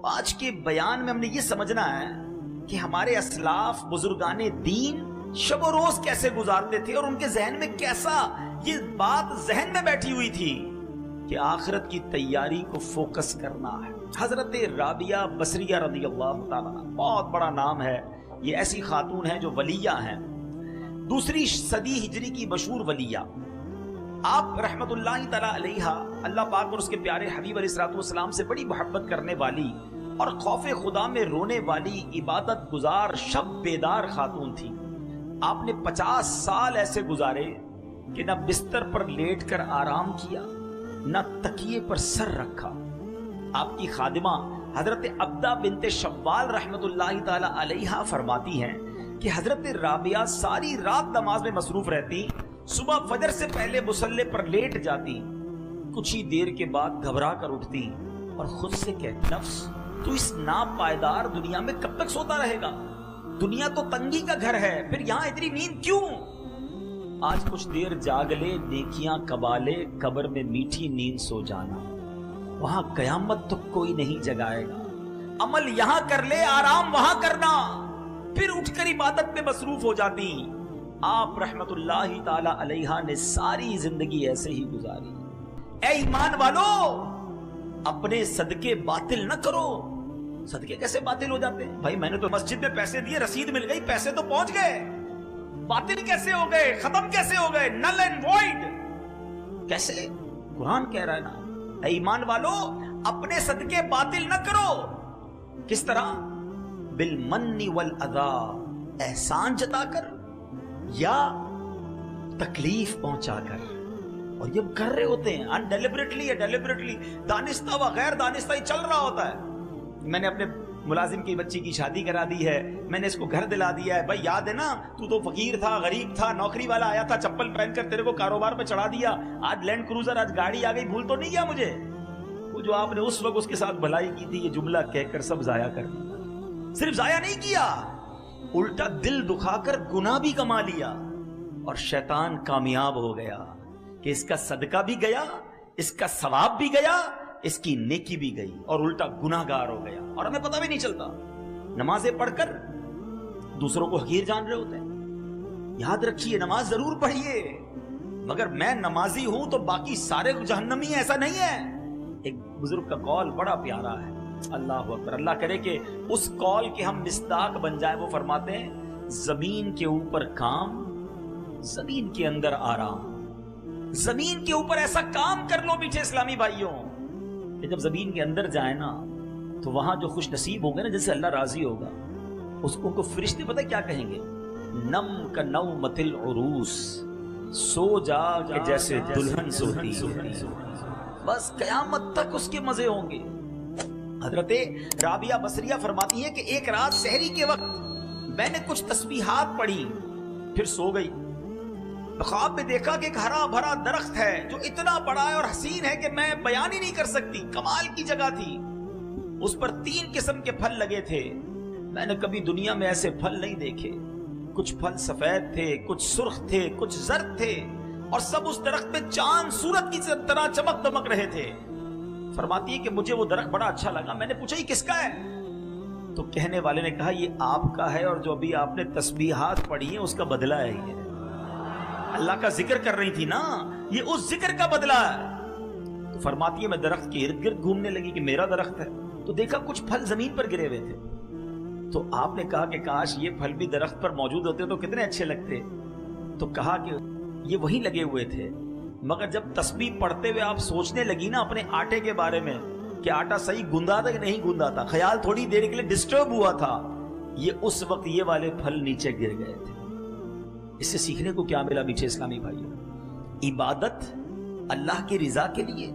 تو آج کے بیان میں ہم نے یہ سمجھنا ہے کہ ہمارے اسلاف بزرگان دین شب و روز کیسے گزارتے تھے، اور ان کے ذہن میں کیسا یہ بات ذہن میں بیٹھی ہوئی تھی کہ آخرت کی تیاری کو فوکس کرنا ہے۔ حضرت رابعہ بصریہ رضی اللہ تعالیٰ عنہ، بہت بڑا نام ہے، یہ ایسی خاتون ہیں جو ولیہ ہیں، دوسری صدی ہجری کی مشہور ولیہ۔ آپ رحمت اللہ تعالیٰ علیہ اللہ پاک اور اس کے پیارے حبیب علیہ الصلوۃ والسلام سے بڑی محبت کرنے والی اور خوف خدا میں رونے والی، عبادت گزار، شب بیدار خاتون تھی۔ آپ نے 50 سال ایسے گزارے کہ نہ بستر پر لیٹ کر آرام کیا، نہ تکیے پر سر رکھا۔ آپ کی خادمہ حضرت عبدہ بنت شوال رحمت اللہ تعالی علیہا فرماتی ہیں کہ حضرت رابعہ ساری رات نماز میں مصروف رہتی، صبح فجر سے پہلے مصلی پر لیٹ جاتی، کچھ ہی دیر کے بعد گھبرا کر اٹھتی اور خود سے کہتی، نفس تو اس ناپائیدار دنیا میں کب تک سوتا رہے گا؟ دنیا تو تنگی کا گھر ہے، پھر یہاں اتنی نیند کیوں؟ آج کچھ دیر جاگ لے، نیکیاں کما لے، قبر میں میٹھی نیند سو جانا، وہاں قیامت تو کوئی نہیں جگائے گا۔ عمل یہاں کر لے، آرام وہاں کرنا، پھر اٹھ کر عبادت میں مصروف ہو جاتی۔ آپ رحمت اللہ تعالی علیہ نے ساری زندگی ایسے ہی گزاری۔ اے ایمان والو، اپنے صدقے باطل نہ کرو۔ صدقے کیسے باطل ہو جاتے ہیں؟ بھائی میں نے تو مسجد میں پیسے دیے، رسید مل گئی، پیسے تو پہنچ گئے، باطل کیسے ہو گئے؟ ختم کیسے ہو گئے؟ نل اینڈ وائڈ کیسے؟ قرآن کہہ رہا ہے نا، اے ایمان والو اپنے صدقے باطل نہ کرو۔ کس طرح؟ بالمن والاذی، احسان جتا کر یا تکلیف پہنچا کر، اور یہ کر رہے ہوتے ہیں انڈیلیبریٹلی یا ڈیلیبریٹلی، دانستہ و غیر دانستہ ہی چل رہا ہوتا ہے۔ میں نے اپنے ملازم کی بچی کی شادی کرا دی ہے، میں نے اس کو گھر دلا دیا ہے، بھائی یاد ہے نا تو فقیر تھا، غریب تھا، نوکری والا آیا تھا چپل پہن کر تیرے کو کاروبار پہ چڑھا دیا، آج لینڈ کروزر، آج گاڑی آ گئی، بھول تو نہیں گیا مجھے؟ وہ جو آپ نے اس وقت اس کے ساتھ بھلائی کی تھی، یہ جملہ کہہ کر سب ضائع کر دیا۔ صرف ضائع نہیں کیا، الٹا دل دکھا کر گناہ بھی کما لیا، اور شیطان کامیاب ہو گیا کہ اس کا صدقہ بھی گیا، اس کا ثواب بھی گیا، اس کی نیکی بھی گئی، اور الٹا گناہ گار ہو گیا، اور ہمیں پتہ بھی نہیں چلتا۔ نمازیں پڑھ کر دوسروں کو حقیر جان رہے ہوتے ہیں۔ یاد رکھیے، نماز ضرور پڑھیے، مگر میں نمازی ہوں تو باقی سارے جہنمی ہیں، ایسا نہیں ہے۔ ایک بزرگ کا قول بڑا پیارا ہے، اللہ اکبر، اللہ کرے کہ اس قول کے ہم مصداق بن جائیں۔ وہ فرماتے ہیں، زمین کے اوپر کام، زمین کے اندر آرام۔ زمین کے اوپر ایسا کام کر لو میٹھے اسلامی بھائیوں کہ جب زمین کے اندر جائے نا تو وہاں جو خوش نصیب ہوں گے نا، جس سے اللہ راضی ہوگا، اس کو فرشتے پتہ کیا کہیں گے؟ نم کا نومۃ العروس، سو جا کہ جیسے دلہن سوتی ہے، بس قیامت تک اس کے مزے ہوں گے۔ حضرت رابعہ بصریہ فرماتی ہیں کہ ایک رات سحری کے وقت میں نے کچھ تسبیحات پڑھی، پھر سو گئی۔ خواب میں دیکھا کہ ایک ہرا بھرا درخت ہے جو اتنا بڑا ہے اور حسین ہے کہ میں بیان ہی نہیں کر سکتی، کمال کی جگہ تھی۔ اس پر 3 قسم کے پھل لگے تھے، میں نے کبھی دنیا میں ایسے پھل نہیں دیکھے۔ کچھ پھل سفید تھے، کچھ سرخ تھے، کچھ زرد تھے، اور سب اس درخت میں چاند سورج کی طرح چمک دمک رہے تھے۔ فرماتی ہے کہ مجھے وہ درخت بڑا اچھا لگا، میں نے پوچھا یہ کس کا ہے؟ تو کہنے والے نے کہا یہ آپ کا ہے، اور جو ابھی آپ نے تسبیحات پڑھی ہیں اس کا بدلہ ہے۔ یہ اللہ کا ذکر کر رہی تھی نا، یہ اس ذکر کا بدلہ ہے۔ تو فرماتی ہے میں درخت کے ارد گرد گھومنے لگی کہ میرا درخت ہے، تو دیکھا کچھ پھل زمین پر گرے ہوئے تھے۔ تو آپ نے کہا کہ کاش یہ پھل بھی درخت پر موجود ہوتے تو کتنے اچھے لگتے۔ تو کہا کہ یہ وہی لگے ہوئے تھے، مگر جب تسبیح پڑھتے ہوئے آپ سوچنے لگی نا اپنے آٹے کے بارے میں کہ آٹا صحیح گوندا تھا کہ نہیں گوندا تھا، خیال تھوڑی دیر کے لیے ڈسٹرب ہوا تھا، یہ اس وقت یہ والے پھل نیچے گر گئے تھے۔ اس سے سیکھنے کو کیا ملا میٹھے اسلامی بھائیوں؟ عبادت اللہ کی رضا کے لیے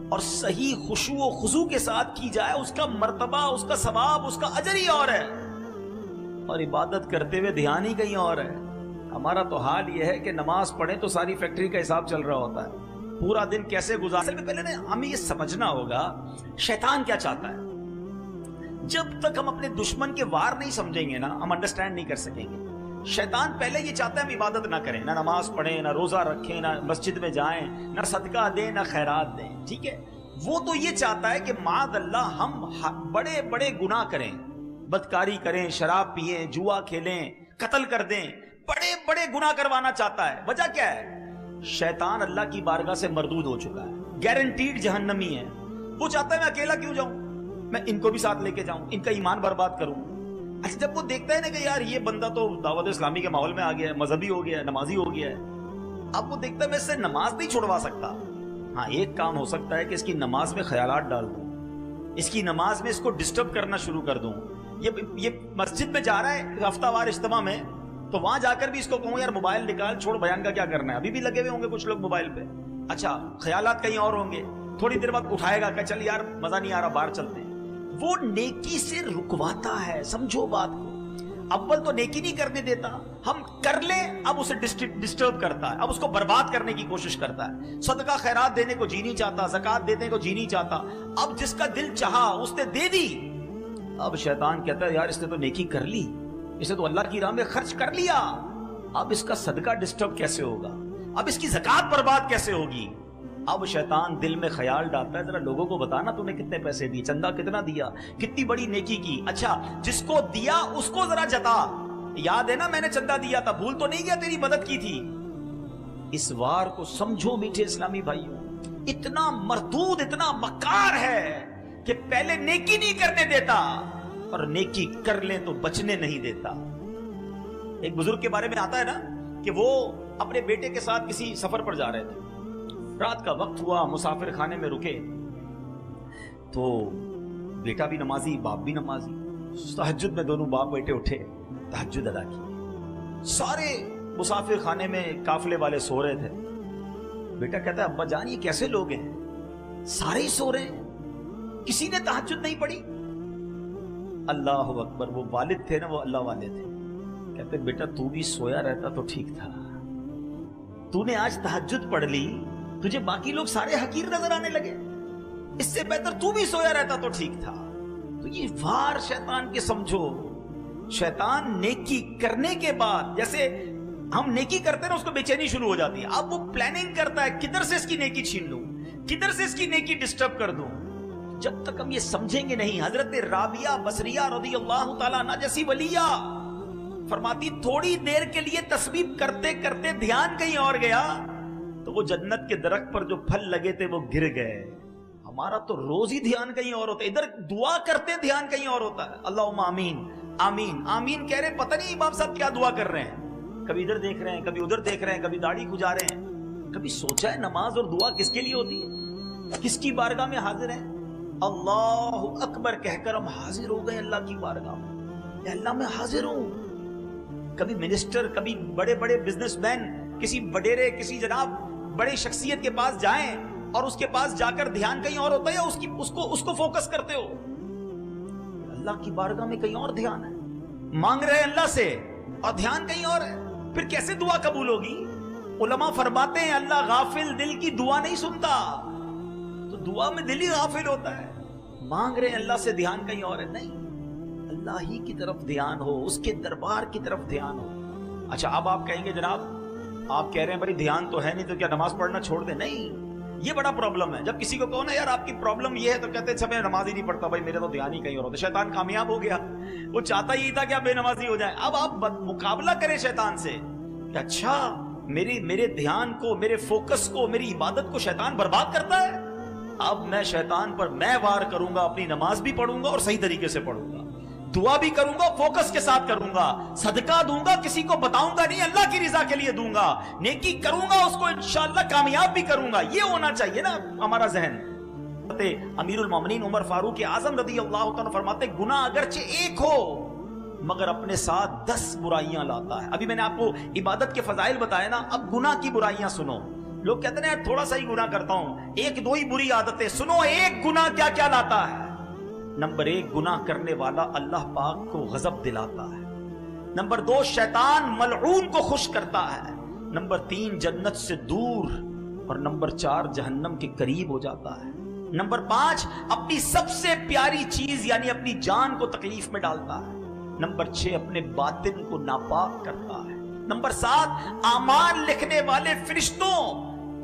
اور صحیح خشوع و خضوع کے ساتھ کی جائے، اس کا مرتبہ، اس کا ثواب، اس کا اجر ہی اور ہے، اور عبادت کرتے ہوئے دھیان ہی کہیں اور ہے۔ ہمارا تو حال یہ ہے کہ نماز پڑھیں تو ساری فیکٹری کا حساب چل رہا ہوتا ہے، پورا دن کیسے گزار۔ پہلے ہمیں یہ سمجھنا ہوگا شیطان کیا چاہتا ہے۔ جب تک ہم اپنے دشمن کے وار نہیں سمجھیں گے نا، ہم انڈرسٹینڈ نہیں کر سکیں گے۔ شیطان پہلے یہ چاہتا ہے ہم عبادت نہ کریں، نہ نماز پڑھیں، نہ روزہ رکھیں، نہ مسجد میں جائیں، نہ صدقہ دیں، نہ خیرات دیں، ٹھیک ہے؟ وہ تو یہ چاہتا ہے کہ معاذ اللہ ہم بڑے بڑے گناہ کریں، بدکاری کریں، شراب پیئیں، جوا کھیلیں، قتل کر دیں، بڑے بڑے گناہ کروانا چاہتا ہے۔ وجہ کیا ہے؟ شیطان اللہ کی بارگاہ سے مردود ہو چکا ہے، گارنٹیڈ جہنمی ہے۔ وہ چاہتا ہے میں اکیلا کیوں جاؤں، میں ان کو بھی ساتھ لے کے جاؤں، ان کا ایمان برباد کروں۔ اچھا جب وہ دیکھتا ہے نا کہ یار یہ بندہ تو دعوت اسلامی کے ماحول میں آ گیا ہے، مذہبی ہو گیا ہے، نمازی ہو گیا ہے، اب وہ دیکھتا ہے میں اس سے نماز نہیں چھوڑوا سکتا۔ ہاں ایک کام ہو سکتا ہے کہ اس کی نماز میں خیالات ڈال دوں، اس کی نماز میں اس کو ڈسٹرب کرنا شروع کر دوں۔ یہ مسجد میں جا رہا ہے ہفتہ وار اجتماع میں، تو وہاں جا کر بھی اس کو کہوں یار موبائل نکال، چھوڑ، بیان کا کیا کرنا ہے، ابھی بھی لگے ہوئے ہوں گے کچھ لوگ موبائل پہ۔ اچھا خیالات کہیں اور ہوں گے، تھوڑی دیر بعد اٹھائے گا کہ چل یار مزہ نہیں آ رہا، باہر چلتے ہیں۔ وہ نیکی سے رکواتا ہے، سمجھو بات کو۔ اول تو نیکی نہیں کرنے دیتا، ہم کر لیں اب اسے ڈسٹرب کرتا ہے، اب اس کو برباد کرنے کی کوشش کرتا ہے۔ صدقہ خیرات دینے کو جی نہیں چاہتا، زکات دینے کو جی نہیں چاہتا، اب جس کا دل چاہا اس نے دے دی۔ اب شیطان کہتا ہے یار اس نے تو نیکی کر لی، اس نے تو اللہ کی راہ میں خرچ کر لیا، اب اس کا صدقہ ڈسٹرب کیسے ہوگا، اب اس کی زکات برباد کیسے ہوگی۔ اب شیطان دل میں خیال ڈالتا ہے ذرا لوگوں کو بتانا تو نے کتنے پیسے دیے، چندہ کتنا دیا، کتنی بڑی نیکی کی۔ اچھا جس کو دیا اس کو ذرا جتا، یاد ہے نا میں نے چندہ دیا تھا، بھول تو نہیں گیا تیری مدد کی تھی۔ اس وار کو سمجھو میٹھے اسلامی بھائیوں، اتنا مردود، اتنا مکار ہے کہ پہلے نیکی نہیں کرنے دیتا اور نیکی کر لیں تو بچنے نہیں دیتا۔ ایک بزرگ کے بارے میں آتا ہے نا کہ وہ اپنے بیٹے کے ساتھ کسی سفر پر جا رہے تھے، رات کا وقت ہوا، مسافر خانے میں رکے، تو بیٹا بھی نمازی، باپ بھی نمازی، تہجد میں دونوں باپ بیٹے اٹھے، تہجد ادا کی۔ سارے مسافر خانے میں قافلے والے سو رہے تھے۔ بیٹا کہتا ہے ابا جان یہ کیسے لوگ ہیں، سارے ہی سو رہے ہیں، کسی نے تہجد نہیں پڑھی۔ اللہ اکبر، وہ والد تھے نا، وہ اللہ والے تھے، کہتے بیٹا تو بھی سویا رہتا تو ٹھیک تھا، تو نے آج تہجد پڑھ لی، تجھے باقی لوگ سارے حقیر نظر آنے لگے، اس سے بہتر تو بھی سویا رہتا تو ٹھیک تھا۔ تو یہ وار شیطان کے سمجھو، شیطان نیکی کرنے کے بعد جیسے ہم نیکی کرتے ہیں نا اس کو بے چینی شروع ہو جاتی ہے، اب وہ پلاننگ کرتا ہے کدھر سے اس کی نیکی چھین لوں، کدھر سے اس کی نیکی ڈسٹرب کر دوں۔ جب تک ہم یہ سمجھیں گے نہیں، حضرت رابعہ بصریہ رضی اللہ تعالیٰ عنہ جیسی ولیہ فرماتی تھوڑی دیر کے لیے تسبیح کرتے کرتے دھیان کہیں اور گیا تو وہ جنت کے درخت پر جو پھل لگے تھے وہ گر گئے۔ ہمارا تو روز ہی دھیان کہیں اور ہوتا ہے، ادھر دعا کرتے دھیان کہیں اور ہوتا ہے، اللہم آمین آمین آمین کہہ رہے، پتہ نہیں امام صاحب کیا دعا کر رہے ہیں، کبھی ادھر دیکھ رہے ہیں، کبھی ادھر دیکھ رہے ہیں، کبھی داڑھی کھجا رہے ہیں۔ کبھی سوچا ہے نماز اور دعا کس کے لیے ہوتی ہے، کس کی بارگاہ میں حاضر ہیں؟ اللہ اکبر کہہ کر ہم حاضر ہو گئے اللہ کی بارگاہ میں، اللہ میں حاضر ہوں۔ کبھی منسٹر، کبھی بڑے بڑے بزنس مین، کسی وڈیرے، کسی جناب بڑے شخصیت کے پاس جائیں اور اس کے پاس جا کر دھیان کہیں اور ہوتا ہے، یا اس کو فوکس کرتے ہو؟ اللہ کی بارگاہ میں کہیں اور دھیان ہے، مانگ رہے ہیں اللہ سے اور دھیان کہیں اور ہے، پھر کیسے دعا قبول ہوگی؟ علماء فرماتے ہیں اللہ غافل دل کی دعا نہیں سنتا، تو دعا میں دل ہی غافل ہوتا ہے، مانگ رہے ہیں اللہ سے، دھیان کہیں اور ہے۔ نہیں، اللہ ہی کی طرف دھیان ہو، اس کے دربار کی طرف دھیان ہو۔ اچھا اب آپ کہیں گے جناب آپ کہہ رہے ہیں بھائی دھیان تو ہے نہیں تو کیا نماز پڑھنا چھوڑ دیں؟ نہیں، یہ بڑا پرابلم ہے۔ جب کسی کو کہو نا یار آپ کی پرابلم یہ ہے تو کہتے ہیں میں نماز ہی نہیں پڑھتا، بھائی میرے تو دھیان ہی کہیں اور ہوتا۔ شیطان کامیاب ہو گیا، وہ چاہتا ہی تھا کہ آپ بے نمازی ہو جائیں۔ اب آپ مقابلہ کریں شیطان سے کہ اچھا میرے دھیان کو، میرے فوکس کو، میری عبادت کو شیطان برباد کرتا ہے، اب میں شیطان پر میں وار کروں گا، اپنی نماز بھی پڑھوں گا اور صحیح طریقے سے پڑھوں گا، دعا بھی کروں گا، فوکس کے ساتھ کروں گا، صدقہ دوں گا، کسی کو بتاؤں گا نہیں، اللہ کی رضا کے لیے دوں گا، نیکی کروں گا، اس کو انشاءاللہ کامیاب بھی کروں گا۔ یہ ہونا چاہیے نا ہمارا ذہن۔ امیر المومنین عمر فاروق اعظم رضی اللہ تعالیٰ فرماتے گناہ اگرچہ ایک ہو مگر اپنے ساتھ 10 برائیاں لاتا ہے۔ ابھی میں نے آپ کو عبادت کے فضائل بتایا نا، اب گناہ کی برائیاں سنو۔ لوگ کہتے ہیں یار تھوڑا سا ہی گناہ کرتا ہوں، ایک دو ہی بری عادتیں، سنو ایک گناہ کیا کیا لاتا ہے۔ نمبر 1 گناہ کرنے والا اللہ پاک کو غضب دلاتا ہے۔ نمبر 2 شیطان ملعون کو خوش کرتا ہے۔ نمبر 3 جنت سے دور، اور نمبر 4 جہنم کے قریب ہو جاتا ہے۔ نمبر 5 اپنی سب سے پیاری چیز یعنی اپنی جان کو تکلیف میں ڈالتا ہے۔ نمبر 6 اپنے باطن کو ناپاک کرتا ہے۔ نمبر 7 اعمال لکھنے والے فرشتوں